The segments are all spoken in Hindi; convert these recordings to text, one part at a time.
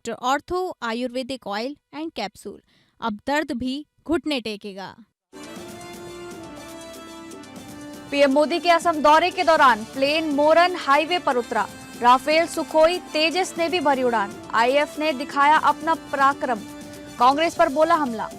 Doctor ortho Ayurvedic oil and capsule, अब दर्द भी घुटने टेकेगा। पीएम मोदी के असम दौरे के दौरान प्लेन मोरन हाईवे पर उतरा। राफेल, सुखोई, तेजस ने भी भरी उड़ान। आईएफ ने दिखाया अपना पराक्रम। कांग्रेस पर बोला हमला।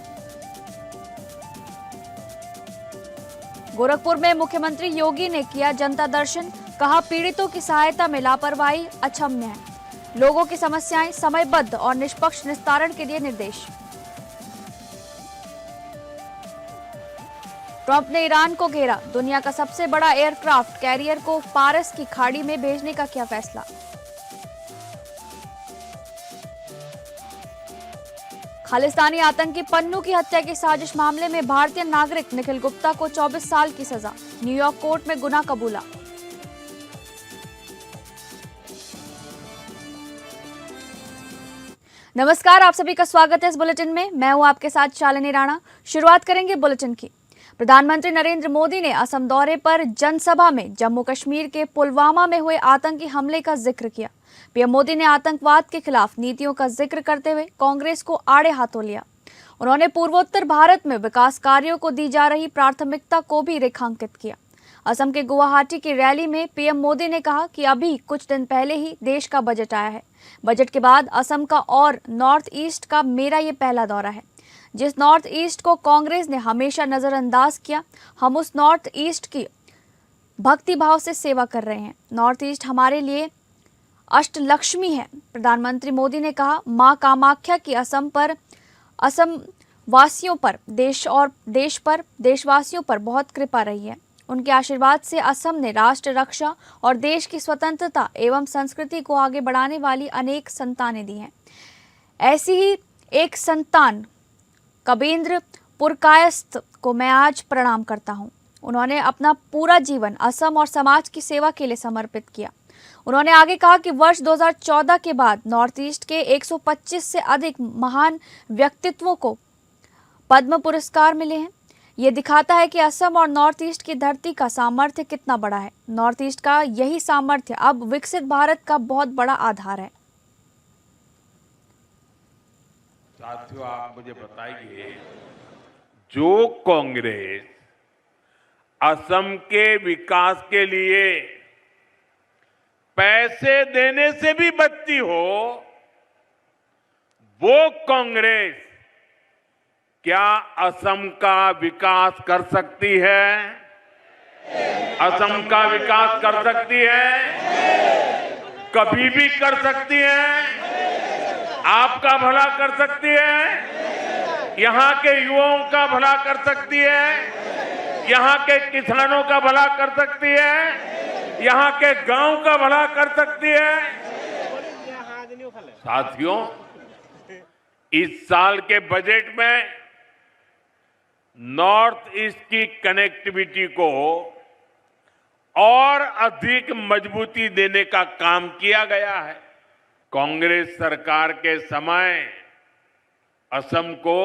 गोरखपुर में मुख्यमंत्री योगी ने किया जनता दर्शन। कहा पीड़ितों की सहायता में लापरवाही अक्षम्य है। लोगों की समस्याएं समयबद्ध और निष्पक्ष निस्तारण के लिए निर्देश। ट्रंप ने ईरान को घेरा। दुनिया का सबसे बड़ा एयरक्राफ्ट कैरियर को पारस की खाड़ी में भेजने का किया फैसला। खालिस्तानी आतंकी पन्नू की हत्या की साजिश मामले में भारतीय नागरिक निखिल गुप्ता को 24 साल की सजा। न्यूयॉर्क कोर्ट में गुनाह कबूला। नमस्कार, आप सभी का स्वागत है इस बुलेटिन में। मैं हूं आपके साथ शालिनी राणा। शुरुआत करेंगे बुलेटिन की। प्रधानमंत्री नरेंद्र मोदी ने असम दौरे पर जनसभा में जम्मू कश्मीर के पुलवामा में हुए आतंकी हमले का जिक्र किया। पीएम मोदी ने आतंकवाद के खिलाफ नीतियों का जिक्र करते हुए कांग्रेस को आड़े हाथों लिया। उन्होंने पूर्वोत्तर भारत में विकास कार्यों को दी जा रही प्राथमिकता को भी रेखांकित किया। असम के गुवाहाटी की रैली में पीएम मोदी ने कहा कि अभी कुछ दिन पहले ही देश का बजट आया है। बजट के बाद असम का और नॉर्थ ईस्ट का मेरा ये पहला दौरा है। जिस नॉर्थ ईस्ट को कांग्रेस ने हमेशा नजरअंदाज किया, हम उस नॉर्थ ईस्ट की भक्ति भाव से सेवा कर रहे हैं। नॉर्थ ईस्ट हमारे लिए अष्टलक्ष्मी है। प्रधानमंत्री मोदी ने कहा मां कामाख्या की असम वासियों पर देशवासियों पर बहुत कृपा रही है। उनके आशीर्वाद से असम ने राष्ट्र रक्षा और देश की स्वतंत्रता एवं संस्कृति को आगे बढ़ाने वाली अनेक संतानें दी हैं। ऐसी ही एक संतान कबींद्र पुरकायस्थ को मैं आज प्रणाम करता हूं। उन्होंने अपना पूरा जीवन असम और समाज की सेवा के लिए समर्पित किया। उन्होंने आगे कहा कि वर्ष 2014 के बाद नॉर्थ ईस्ट के 125 से अधिक महान व्यक्तित्वों को पद्म पुरस्कार मिले हैं। ये दिखाता है कि असम और नॉर्थ ईस्ट की धरती का सामर्थ्य कितना बड़ा है। नॉर्थ ईस्ट का यही सामर्थ्य अब विकसित भारत का बहुत बड़ा आधार है। साथियों, आप मुझे बताइए, जो कांग्रेस असम के विकास के लिए पैसे देने से भी बचती हो, वो कांग्रेस क्या असम का विकास कर सकती है? असम का विकास कर सकती है? कभी भी कर सकती है? आपका भला कर सकती है? यहाँ के युवाओं का भला कर सकती है? यहाँ के किसानों का भला कर सकती है? यहाँ के गांव का भला कर सकती है? साथियों, इस साल के बजट में नॉर्थ ईस्ट की कनेक्टिविटी को और अधिक मजबूती देने का काम किया गया है। कांग्रेस सरकार के समय असम को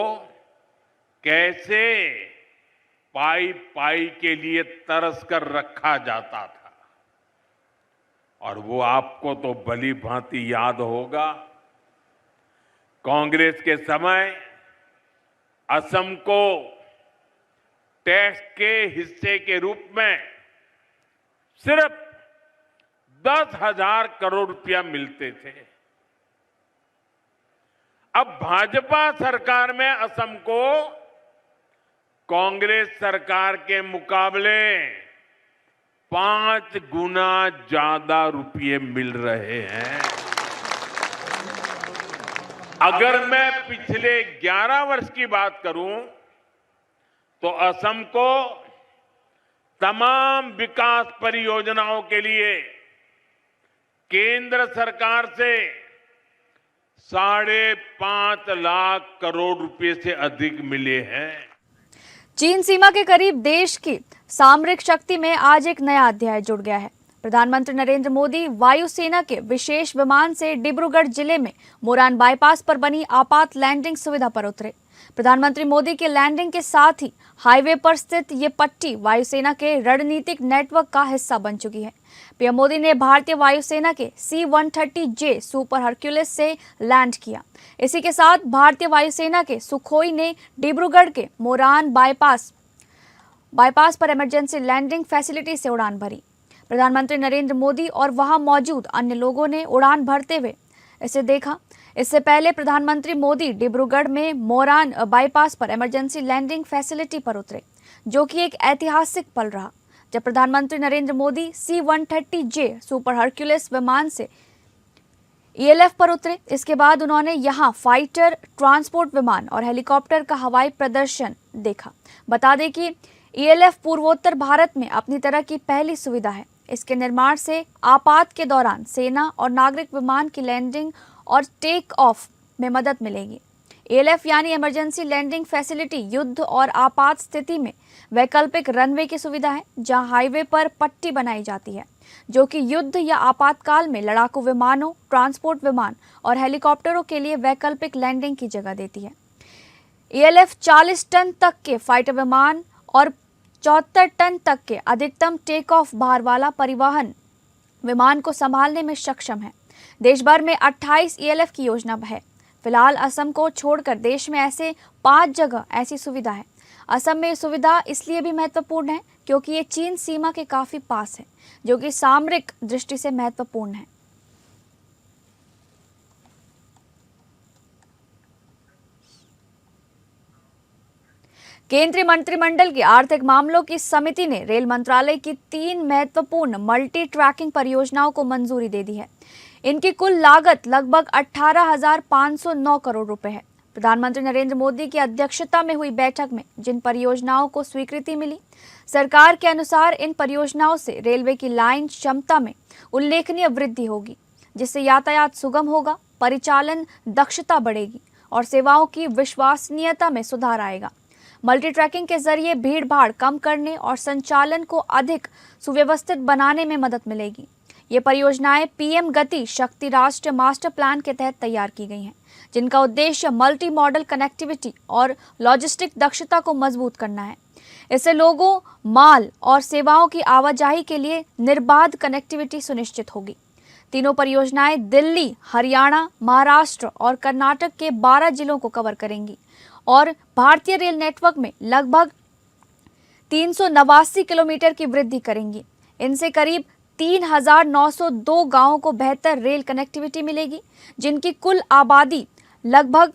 कैसे पाई पाई के लिए तरस कर रखा जाता था, और वो आपको तो भली भांति याद होगा। कांग्रेस के समय असम को टैक्स के हिस्से के रूप में सिर्फ 10,000 करोड़ रुपया मिलते थे। अब भाजपा सरकार में असम को कांग्रेस सरकार के मुकाबले 5 गुना ज्यादा रुपये मिल रहे हैं। अगर मैं पिछले 11 वर्ष की बात करूं तो असम को तमाम विकास परियोजनाओं के लिए केंद्र सरकार से 5.5 लाख करोड़ रुपए से अधिक मिले हैं। चीन सीमा के करीब देश की सामरिक शक्ति में आज एक नया अध्याय जुड़ गया है। प्रधानमंत्री नरेंद्र मोदी वायुसेना के विशेष विमान से डिब्रूगढ़ जिले में मोरान बाईपास पर बनी आपात लैंडिंग सुविधा पर उतरे। प्रधानमंत्री मोदी के लैंडिंग के साथ ही हाईवे पर स्थित ये पट्टी वायुसेना के रणनीतिक नेटवर्क का हिस्सा बन चुकी है। पीएम मोदी ने भारतीय वायुसेना के C-130J सुपर हरक्यूलिस से लैंड किया। इसी के साथ भारतीय वायुसेना के सुखोई ने डिब्रूगढ़ के मोरान बाईपास पर इमरजेंसी लैंडिंग फैसिलिटी से उड़ान भरी। प्रधानमंत्री नरेंद्र मोदी और वहां मौजूद अन्य लोगों ने उड़ान भरते हुए इसे देखा। इससे पहले प्रधानमंत्री मोदी डिब्रूगढ़ में मोरान बाईपास पर इमरजेंसी लैंडिंग फैसिलिटी पर उतरे, जो कि एक ऐतिहासिक पल रहा जब प्रधानमंत्री Narendra Modi C-130J super Hercules विमान से ELF पर उतरे। इसके बाद उन्होंने यहां फाइटर, ट्रांसपोर्ट विमान और हेलीकॉप्टर का हवाई प्रदर्शन देखा। बता दें कि ELF पूर्वोत्तर भारत में अपनी तरह की पहली सुविधा है। इसके निर्माण से आपात के दौरान सेना और नागरिक विमान की लैंडिंग और टेक ऑफ में मदद मिलेगी। ELF यानी इमरजेंसी लैंडिंग फैसिलिटी युद्ध और आपात स्थिति में वैकल्पिक रनवे की सुविधा है, जहां हाईवे पर पट्टी बनाई जाती है, जो कि युद्ध या आपातकाल में लड़ाकू विमानों, ट्रांसपोर्ट विमान और हेलीकॉप्टरों के लिए वैकल्पिक लैंडिंग की जगह देती है। ELF 40 टन तक के फाइटर विमान और 74 टन तक के अधिकतम टेक ऑफ भार वाला परिवहन विमान को संभालने में सक्षम है। देश भर में 28 ELF की योजना है। फिलहाल असम को छोड़कर देश में ऐसे 5 जगह ऐसी सुविधा है। असम में सुविधा इसलिए भी महत्वपूर्ण है क्योंकि ये चीन सीमा के काफी पास है, जो कि सामरिक दृष्टि से महत्वपूर्ण है। केंद्रीय मंत्रिमंडल की आर्थिक मामलों की समिति ने रेल मंत्रालय की 3 महत्वपूर्ण मल्टी ट्रैकिंग परियोजनाओं को मंजूरी दे दी है। इनकी कुल लागत लगभग 18,509 करोड़ रुपए है। प्रधानमंत्री नरेंद्र मोदी की अध्यक्षता में हुई बैठक में जिन परियोजनाओं को स्वीकृति मिली, सरकार के अनुसार इन परियोजनाओं से रेलवे की लाइन क्षमता में उल्लेखनीय वृद्धि होगी, जिससे यातायात सुगम होगा, परिचालन दक्षता बढ़ेगी और सेवाओं की विश्वसनीयता में सुधार आएगा। मल्टी ट्रैकिंग के जरिए भीड़ भाड़ कम करने और संचालन को अधिक सुव्यवस्थित बनाने में मदद मिलेगी। ये परियोजनाएं पीएम गति शक्ति राष्ट्रीय मास्टर प्लान के तहत तैयार की गई हैं, जिनका उद्देश्य मल्टी मॉडल कनेक्टिविटी और लॉजिस्टिक दक्षता को मजबूत करना है। इससे लोगों, माल और सेवाओं की आवाजाही के लिए निर्बाध कनेक्टिविटी सुनिश्चित होगी। तीनों परियोजनाएं दिल्ली, हरियाणा, महाराष्ट्र और कर्नाटक के 12 जिलों को कवर करेंगी और भारतीय रेल नेटवर्क में लगभग 389 किलोमीटर की वृद्धि करेंगी। इनसे करीब 3,902 गांवों को बेहतर रेल कनेक्टिविटी मिलेगी, जिनकी कुल आबादी लगभग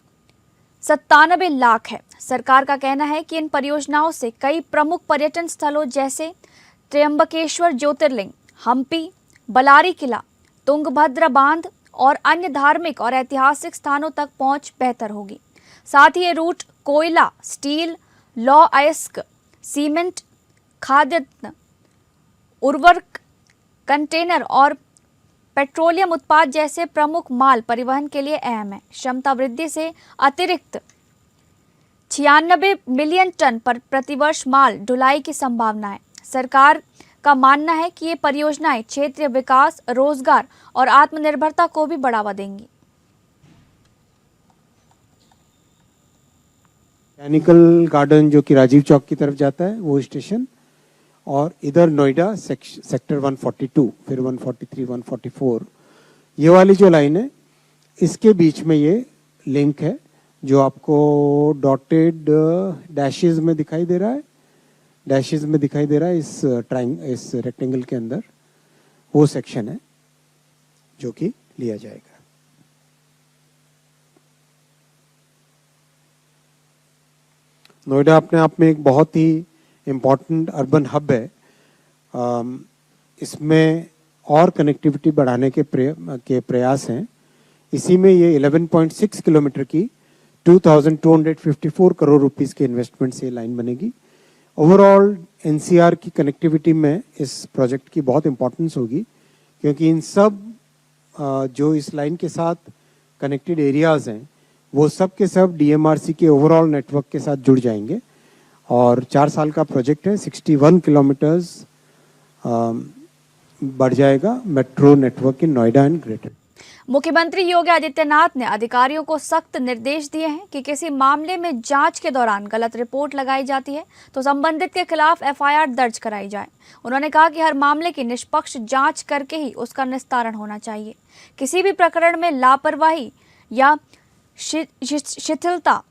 97 लाख है। सरकार का कहना है कि इन परियोजनाओं से कई प्रमुख पर्यटन स्थलों जैसे त्र्यंबकेश्वर ज्योतिर्लिंग, हम्पी, बलारी किला, तुंगभद्रा बांध और अन्य धार्मिक और ऐतिहासिक स्थानों तक पहुंच बेहतर होगी। साथ ही ये रूट कोयला, स्टील, लौह अयस्क, सीमेंट, खाद्यान्न, उर्वरक, कंटेनर और पेट्रोलियम उत्पाद जैसे प्रमुख माल परिवहन के लिए अहम है। क्षमता वृद्धि से अतिरिक्त 96 मिलियन टन पर प्रतिवर्ष माल ढुलाई की संभावना है। सरकार का मानना है कि ये परियोजनाएं क्षेत्रीय विकास, रोजगार और आत्मनिर्भरता को भी बढ़ावा देंगी। मैकेनिकल गार्डन जो कि राजीव चौक की तरफ जाता है वो स्टेशन, और इधर नोएडा सेक्टर 142, फिर 143, 144, ये वाली जो लाइन है इसके बीच में ये लिंक है जो आपको डॉटेड डैशेस में दिखाई दे रहा है, इस रेक्टेंगल के अंदर वो सेक्शन है जो कि लिया जाएगा। नोएडा अपने आप में एक बहुत ही इम्पॉर्टेंट अर्बन हब है। इसमें और कनेक्टिविटी बढ़ाने के प्रयास हैं। इसी में ये 11.6 किलोमीटर की 2,254 करोड़ रुपीस के इन्वेस्टमेंट से लाइन बनेगी। ओवरऑल एनसीआर की कनेक्टिविटी में इस प्रोजेक्ट की बहुत इम्पोर्टेंस होगी, क्योंकि इन सब जो इस लाइन के साथ कनेक्टेड एरियाज हैं वो सब के सब डीएमआरसी के ओवरऑल नेटवर्क के साथ जुड़ जाएंगे। और 4 साल का प्रोजेक्ट है। 61 किलोमीटर्स बढ़ जाएगा metro network in Noida and greater. मुख्यमंत्री योगी आदित्यनाथ ने अधिकारियों को सख्त निर्देश दिए हैं कि किसी मामले में जांच के दौरान गलत रिपोर्ट लगाई जाती है तो संबंधित के खिलाफ एफआईआर दर्ज कराई जाए। उन्होंने कहा कि हर मामले की निष्पक्ष जांच करके ही उसका निस्तारण होना चाहिए। किसी भी प्रकरण में लापरवाही या शिथिलता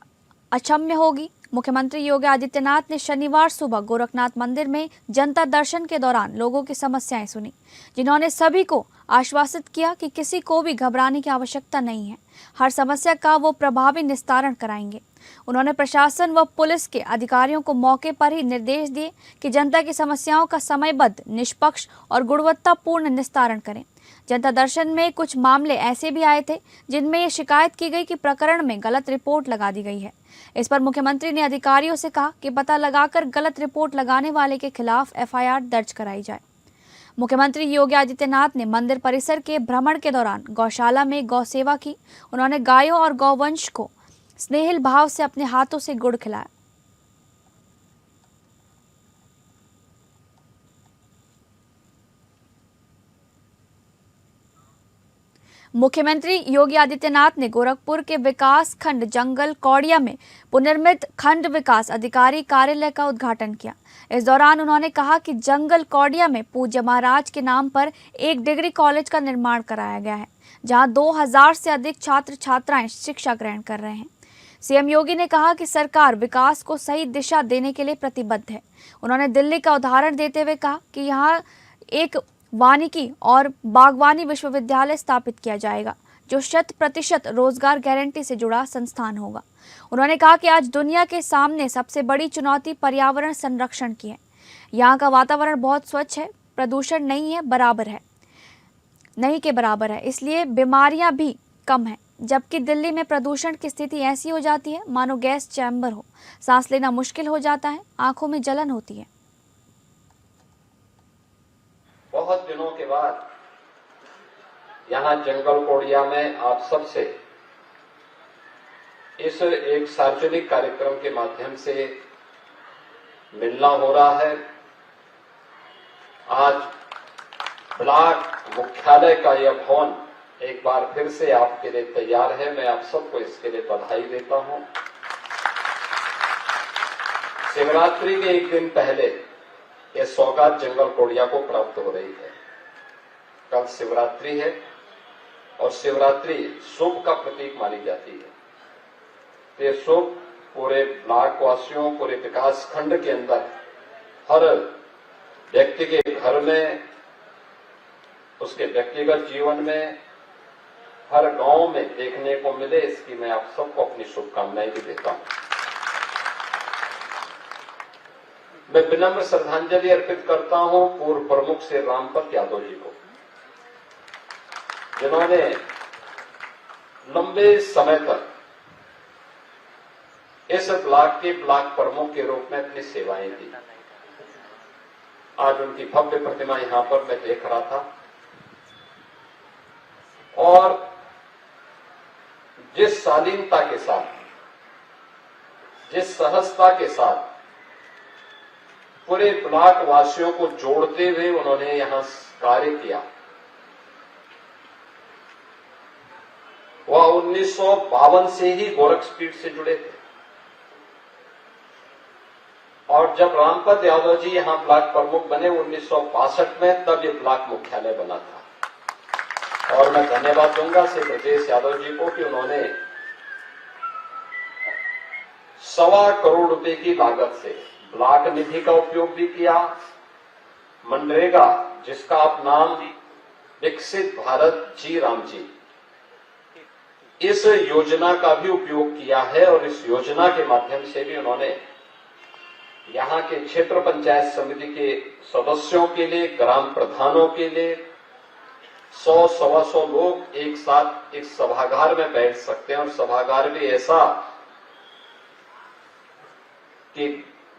अक्षम्य होगी। मुख्यमंत्री योगी आदित्यनाथ ने शनिवार सुबह गोरखनाथ मंदिर में जनता दर्शन के दौरान लोगों की समस्याएं सुनी, जिन्होंने सभी को आश्वासित किया कि किसी को भी घबराने की आवश्यकता नहीं है, हर समस्या का वो प्रभावी निस्तारण कराएंगे। उन्होंने प्रशासन व पुलिस के अधिकारियों को मौके पर ही निर्देश दिए कि जनता की समस्याओं का समयबद्ध, निष्पक्ष और गुणवत्तापूर्ण निस्तारण करें। जनता दर्शन में कुछ मामले ऐसे भी आए थे जिनमें ये शिकायत की गई कि प्रकरण में गलत रिपोर्ट लगा दी गई है। इस पर मुख्यमंत्री ने अधिकारियों से कहा कि पता लगाकर गलत रिपोर्ट लगाने वाले के खिलाफ एफआईआर दर्ज कराई जाए। मुख्यमंत्री योगी आदित्यनाथ ने मंदिर परिसर के भ्रमण के दौरान गौशाला में गौ सेवा की। उन्होंने गायों और गौवंश को स्नेहिल भाव से अपने हाथों से गुड़ खिलाया। मुख्यमंत्री योगी आदित्यनाथ ने गोरखपुर के विकास खंड जंगल कौड़िया में पुनर्मित खंड विकास अधिकारी कार्यालय का उद्घाटन किया। इस दौरान उन्होंने कहा कि जंगल कौड़िया में पूज्य महाराज के नाम पर एक डिग्री कॉलेज का निर्माण कराया गया है, जहां 2000 से अधिक छात्र छात्राएं शिक्षा ग्रहण कर रहे हैं। सीएम योगी ने कहा कि सरकार विकास को सही दिशा देने के लिए प्रतिबद्ध है। उन्होंने दिल्ली का उदाहरण देते हुए कहा कि यहाँ एक वानिकी और बागवानी विश्वविद्यालय स्थापित किया जाएगा, जो 100% रोजगार गारंटी से जुड़ा संस्थान होगा। उन्होंने कहा कि आज दुनिया के सामने सबसे बड़ी चुनौती पर्यावरण संरक्षण की है। यहाँ का वातावरण बहुत स्वच्छ है, प्रदूषण नहीं के बराबर है, इसलिए बीमारियां भी कम है। जबकि दिल्ली में प्रदूषण की स्थिति ऐसी हो जाती है मानो गैस चैम्बर हो, सांस लेना मुश्किल हो जाता है, आंखों में जलन होती है। बहुत दिनों के बाद यहाँ जंगल कौड़िया में आप सबसे इस एक सार्वजनिक कार्यक्रम के माध्यम से मिलना हो रहा है। आज ब्लॉक मुख्यालय का यह भवन एक बार फिर से आपके लिए तैयार है। मैं आप सबको इसके लिए बधाई देता हूं। शिवरात्रि के एक दिन पहले यह सौगात जंगल कौड़िया को प्राप्त हो रही है। कल शिवरात्रि है और शिवरात्रि शुभ का प्रतीक मानी जाती है। तो ये शुभ पूरे ब्लॉक वासियों, पूरे विकास खंड के अंदर हर व्यक्ति के घर में, उसके व्यक्तिगत जीवन में, हर गांव में देखने को मिले, इसकी मैं आप सबको अपनी शुभकामनाएं भी देता हूं। मैं विनम्र श्रद्धांजलि अर्पित करता हूं पूर्व प्रमुख श्री रामपत यादव जी को, जिन्होंने लंबे समय तक इस ब्लॉक के ब्लॉक प्रमुख के रूप में अपनी सेवाएं दी। आज उनकी भव्य प्रतिमा यहां पर मैं देख रहा था और जिस शालीनता के साथ, जिस सहजता के साथ पूरे ब्लॉक वासियों को जोड़ते हुए उन्होंने यहां कार्य किया, वह 1952 से ही गोरखपीठ से जुड़े थे। और जब रामपत यादव जी यहां ब्लॉक प्रमुख बने 1962 में, तब ये ब्लॉक मुख्यालय बना था। और मैं धन्यवाद दूंगा श्री ब्रजेश यादव जी को कि उन्होंने 1.25 करोड़ रुपए की लागत से ब्लॉक निधि का उपयोग भी किया। मनरेगा, जिसका आप नाम विकसित भारत जी राम जी, इस योजना का भी उपयोग किया है। और इस योजना के माध्यम से भी उन्होंने यहाँ के क्षेत्र पंचायत समिति के सदस्यों के लिए, ग्राम प्रधानों के लिए 100-125 लोग एक साथ एक सभागार में बैठ सकते हैं। और सभागार भी ऐसा कि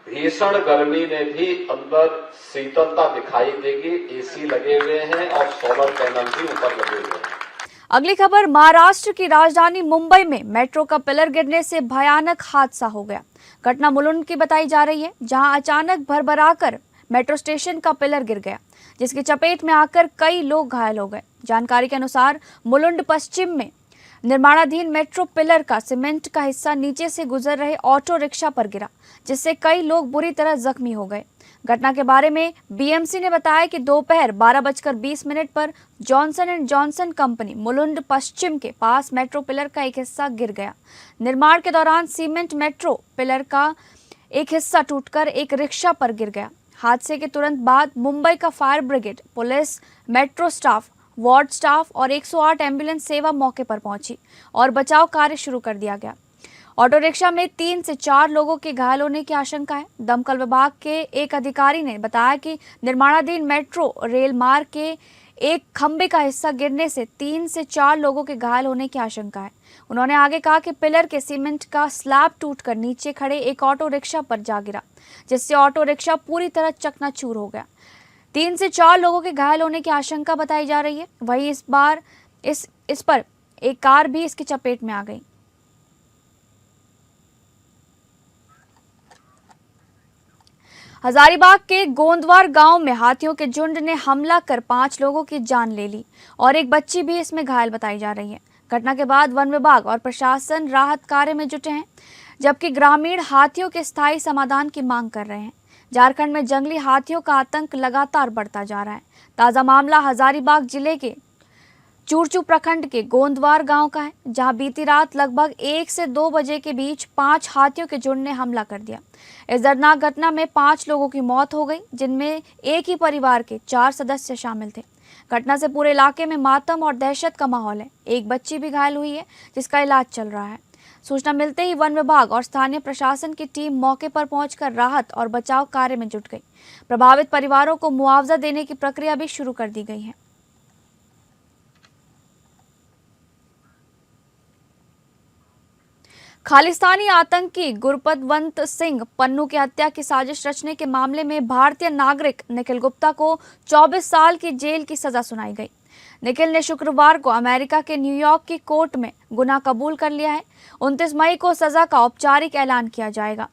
भीषण गर्मी में भी अंदर शीतलता दिखाई देगी। एसी लगे हुए हैं और सोलर पैनल भी ऊपर लगे हुए हैं। अगली खबर, महाराष्ट्र की राजधानी मुंबई में मेट्रो का पिलर गिरने से भयानक हादसा हो गया। घटना मुलुंड की बताई जा रही है, जहां अचानक भरभराकर मेट्रो स्टेशन का पिलर गिर गया, जिसकी चपेट में आकर कई लोग घायल हो गए। जानकारी के अनुसार मुलुंड पश्चिम में निर्माणाधीन मेट्रो पिलर का सीमेंट का हिस्सा नीचे से गुजर रहे ऑटो रिक्शा पर गिरा, जिससे कई लोग बुरी तरह जख्मी हो गए। घटना के बारे में बीएमसी ने बताया कि दोपहर 12:20 पर Johnson and Johnson company Mulund पश्चिम के पास मेट्रो पिलर का एक हिस्सा गिर गया। निर्माण के दौरान सीमेंट मेट्रो पिलर का एक हिस्सा टूटकर एक रिक्शा पर गिर गया। हादसे के तुरंत बाद मुंबई का fire brigade, police, metro staff, ward staff और 108 एम्बुलेंस सेवा मौके पर पहुंची और बचाव कार्य शुरू कर दिया गया। ऑटो रिक्शा में 3 से 4 लोगों के घायल होने की आशंका है। दमकल विभाग के एक अधिकारी ने बताया कि निर्माणाधीन मेट्रो रेल मार्ग के एक खंभे का हिस्सा गिरने से 3 से 4 लोगों के घायल होने की आशंका है। उन्होंने आगे कहा कि पिलर के सीमेंट का स्लैब टूटकर नीचे खड़े एक ऑटो रिक्शा पर जा गिरा, जिससे ऑटो रिक्शा पूरी तरह चकनाचूर हो गया। 3 से 4 लोगों के घायल होने की आशंका बताई जा रही है। वहीं इस बार इस पर एक कार भी इसकी चपेट में आ गई। हजारीबाग के गोंदवार गांव में हाथियों के झुंड ने हमला कर 5 लोगों की जान ले ली और एक बच्ची भी इसमें घायल बताई जा रही है। घटना के बाद वन विभाग और प्रशासन राहत कार्य में जुटे हैं, जबकि ग्रामीण हाथियों के स्थायी समाधान की मांग कर रहे हैं। झारखंड में जंगली हाथियों का आतंक लगातार बढ़ता जा रहा है। ताजा मामला हजारीबाग जिले के चूरचू प्रखंड के गोंदवार गांव का है, जहां बीती रात लगभग 1 से 2 बजे के बीच 5 हाथियों के झुंड ने हमला कर दिया। इस दर्दनाक घटना में 5 लोगों की मौत हो गई, जिनमें एक ही परिवार के 4 सदस्य शामिल थे। घटना से पूरे इलाके में मातम और दहशत का माहौल है। एक बच्ची भी घायल हुई है, जिसका इलाज चल रहा है। सूचना मिलते ही वन विभाग और स्थानीय प्रशासन की टीम मौके पर पहुंचकर राहत और बचाव कार्य में जुट गई। प्रभावित परिवारों को मुआवजा देने की प्रक्रिया भी शुरू कर दी गई है। खालिस्तानी आतंकी गुरपतवंत सिंह पन्नू की हत्या की साजिश रचने के मामले में भारतीय नागरिक निखिल गुप्ता को 24 साल की जेल की सजा सुनाई गई। निखिल ने शुक्रवार को अमेरिका के न्यूयॉर्क की कोर्ट में गुनाह कबूल कर लिया है। 29 मई को सजा का औपचारिक ऐलान किया जाएगा।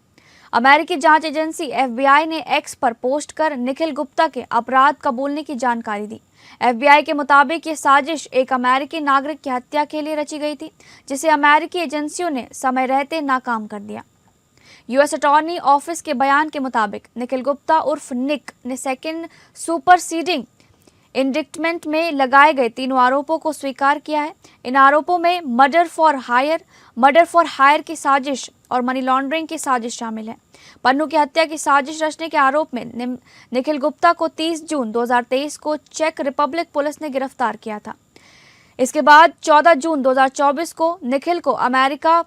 अमेरिकी जांच एजेंसी FBI ने एक्स पर पोस्ट कर निखिल गुप्ता के अपराध कबूलने की जानकारी दी। FBI के मुताबिक ये साजिश एक अमेरिकी नागरिक की हत्या के लिए रची गई थी, जिसे अमेरिकी एजेंसियों ने समय रहते नाकाम कर दिया। US अटॉर्नी ऑफिस के बयान के मुताबिक निखिल गुप्ता उर्फ निक ने सेकंड सुपरसीडिंग इंडिक्टमेंट में लगाए गए 3 आरोपों को स्वीकार किया है। इन आरोपों में मर्डर फॉर हायर की साजिश और मनी लॉन्ड्रिंग की साजिश शामिल है। पन्नू की हत्या की साजिश रचने के आरोप में निखिल गुप्ता को 30 जून 2023 को चेक रिपब्लिक पुलिस ने गिरफ्तार किया था। इसके बाद 14 जून 2024 को निखिल को अमेरिका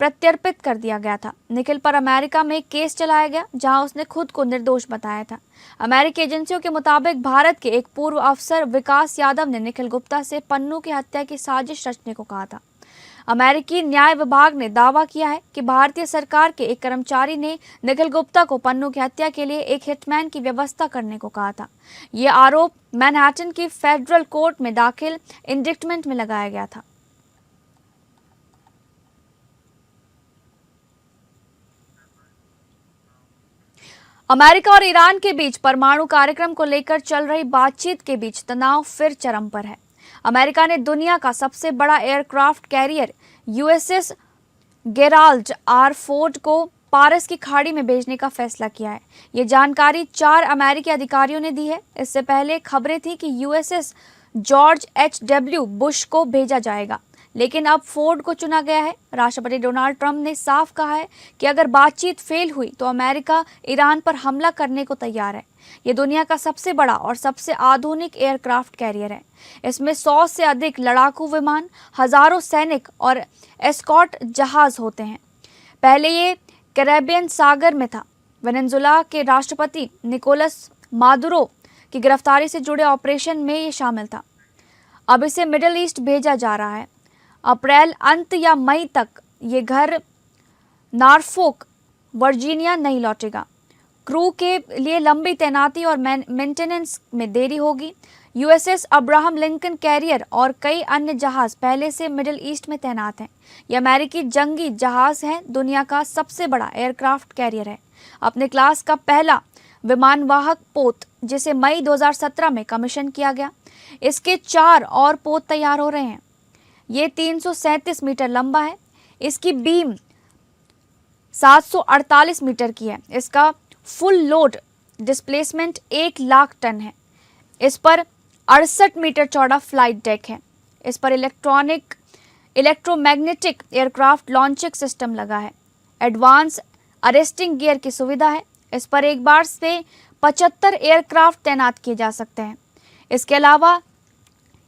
प्रत्यर्पित कर दिया गया था। निखिल पर अमेरिका में केस चलाया गया, जहां उसने खुद को निर्दोष बताया था। अमेरिकी एजेंसियों के मुताबिक भारत के एक पूर्व अफसर विकास यादव ने निखिल गुप्ता से पन्नू की हत्या की साजिश रचने को कहा था। अमेरिकी न्याय विभाग ने दावा किया है कि भारतीय सरकार के एक कर्मचारी ने निखिल गुप्ता को पन्नू की हत्या के लिए एक हिटमैन की व्यवस्था करने को कहा था। ये आरोप मैनहट्टन की फेडरल कोर्ट में दाखिल इंडिक्टमेंट में लगाया गया था। अमेरिका और ईरान के बीच परमाणु कार्यक्रम को लेकर चल रही बातचीत के बीच तनाव फिर चरम पर है। अमेरिका ने दुनिया का सबसे बड़ा aircraft carrier USS Gerald R. Ford को पारस की खाड़ी में भेजने का फैसला किया है। ये जानकारी 4 अमेरिकी अधिकारियों ने दी है। इससे पहले खबरें थी कि USS जॉर्ज H.W. बुश को भेजा जाएगा, लेकिन अब फोर्ड को चुना गया है। राष्ट्रपति डोनाल्ड ट्रंप ने साफ कहा है कि अगर बातचीत फेल हुई तो अमेरिका ईरान पर हमला करने को तैयार है। ये दुनिया का सबसे बड़ा और सबसे आधुनिक एयरक्राफ्ट कैरियर है। इसमें 100 से अधिक लड़ाकू विमान, हजारों सैनिक और एस्कॉर्ट जहाज होते हैं। पहले ये कैरेबियन सागर में था। वेनेजुएला के राष्ट्रपति निकोलस मादुरो की गिरफ्तारी से जुड़े ऑपरेशन में ये शामिल था। अब इसे मिडिल ईस्ट भेजा जा रहा है। अप्रैल अंत या मई तक ये घर नॉरफोक वर्जीनिया नहीं लौटेगा। क्रू के लिए लंबी तैनाती और मेंटेनेंस में देरी होगी। USS अब्राहम लिंकन कैरियर और कई अन्य जहाज पहले से मिडिल ईस्ट में तैनात हैं। ये अमेरिकी जंगी जहाज है, दुनिया का सबसे बड़ा एयरक्राफ्ट कैरियर है। अपने क्लास का पहला विमानवाहक पोत जिसे मई 2017 में कमीशन किया गया। इसके 4 और पोत तैयार हो रहे हैं। ये 337 मीटर लंबा है। इसकी बीम 748 मीटर की है। इसका full load displacement 1 lakh ton है। इस पर 68 मीटर चौड़ा फ्लाइट डेक है। इस पर इलेक्ट्रोमैग्नेटिक एयरक्राफ्ट लॉन्चिंग सिस्टम लगा है। एडवांस अरेस्टिंग गियर की सुविधा है। इस पर एक बार से 75 एयरक्राफ्ट तैनात किए जा सकते हैं। इसके अलावा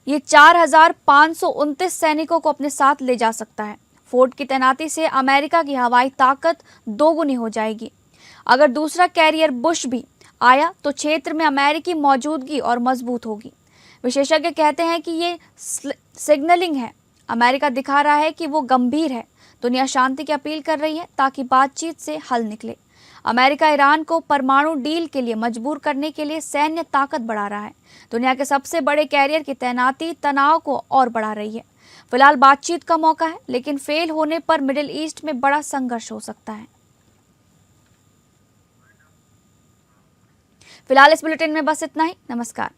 ये 4,529 सैनिकों को अपने साथ ले जा सकता है। फोर्ड की तैनाती से अमेरिका की हवाई ताकत दोगुनी हो जाएगी। अगर दूसरा कैरियर बुश भी आया तो क्षेत्र में अमेरिकी मौजूदगी और मजबूत होगी। विशेषज्ञ कहते हैं कि ये सिग्नलिंग है। अमेरिका दिखा रहा है कि वो गंभीर है। दुनिया शांति की अपील कर रही है ताकि बातचीत से हल निकले। अमेरिका ईरान को परमाणु डील के लिए मजबूर करने के लिए सैन्य ताकत बढ़ा रहा है। दुनिया के सबसे बड़े कैरियर की तैनाती तनाव को और बढ़ा रही है। फिलहाल बातचीत का मौका है, लेकिन फेल होने पर मिडिल ईस्ट में बड़ा संघर्ष हो सकता है। फिलहाल इस बुलेटिन में बस इतना ही। नमस्कार।